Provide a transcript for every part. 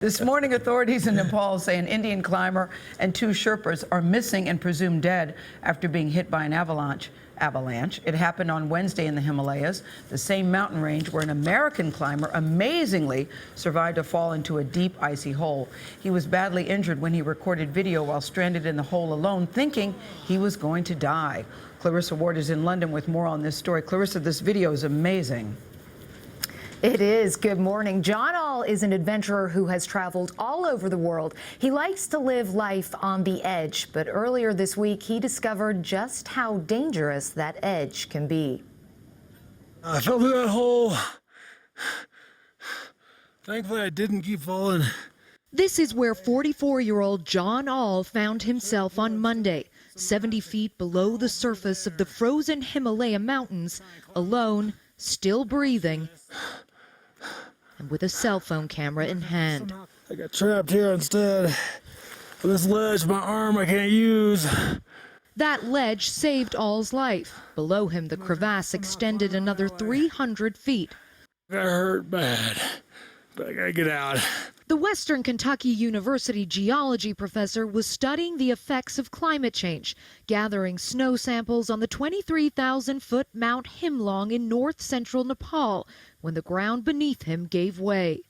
This morning, authorities in Nepal say an Indian climber and two Sherpas are missing and presumed dead after being hit by an avalanche. It happened on Wednesday in the Himalayas, the same mountain range where an American climber amazingly survived a fall into a deep, icy hole. He was badly injured when he recorded video while stranded in the hole alone, thinking he was going to die. Clarissa Ward is in London with more on this story. Clarissa, this video is amazing. It is. Good morning. John All is an adventurer who has traveled all over the world. He likes to live life on the edge, but earlier this week he discovered just how dangerous that edge can be. I fell through that hole. Thankfully, I didn't keep falling. This is where 44-year-old John All found himself on Monday, 70 feet below the surface of the frozen Himalaya mountains, alone, still breathing, and with a cell phone camera in hand. I got trapped here instead of this ledge, my arm I can't use. That ledge saved All's life. Below him, the crevasse extended another 300 feet. I hurt bad, but I gotta get out. The Western Kentucky University geology professor was studying the effects of climate change, gathering snow samples on the 23,000-foot Mount Himlong in north-central Nepal when the ground beneath him gave way.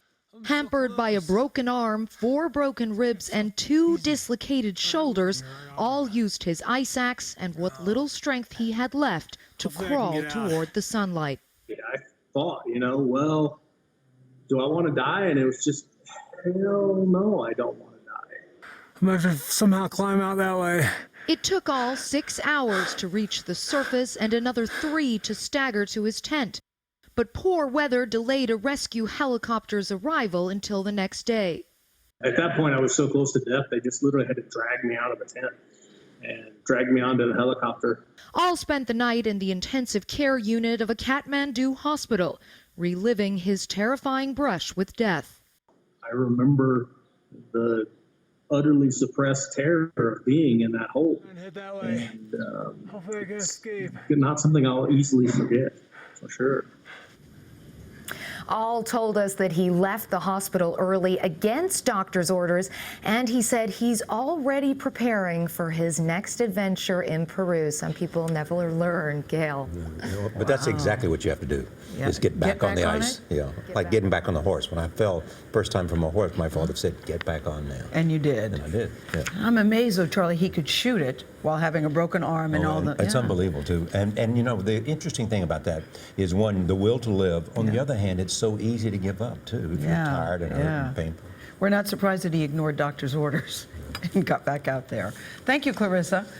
Hampered by a broken arm, 4 broken ribs, and 2 dislocated shoulders, All used his ice axe and what little strength he had left to crawl toward the sunlight. I thought, well, do I want to die? And it was just, hell no, I don't want to die. I'm gonna have to somehow climb out that way. It took All 6 hours to reach the surface and another 3 to stagger to his tent. But poor weather delayed a rescue helicopter's arrival until the next day. At that point, I was so close to death, they just literally had to drag me out of the tent and drag me onto the helicopter. All spent the night in the intensive care unit of a Kathmandu hospital, reliving his terrifying brush with death. I remember the utterly suppressed terror of being in that hole. And Hopefully I can escape. Not something I'll easily forget, for sure. All told us that he left the hospital early against doctor's orders, and he said he's already preparing for his next adventure in Peru. Some people never learn, Gail. But that's exactly what you have to do, is get back on the ice. Like getting back on the horse. When I fell first time from a horse, my father said, get back on now. And you did. And I did, yeah. I'm amazed, though, Charlie, he could shoot it while having a broken arm and all that. It's unbelievable, too. And the interesting thing about that is, one, the will to live. On the other hand, it's so easy to give up, too, if you're tired and hurt and painful. We're not surprised that he ignored doctor's orders and got back out there. Thank you, Clarissa.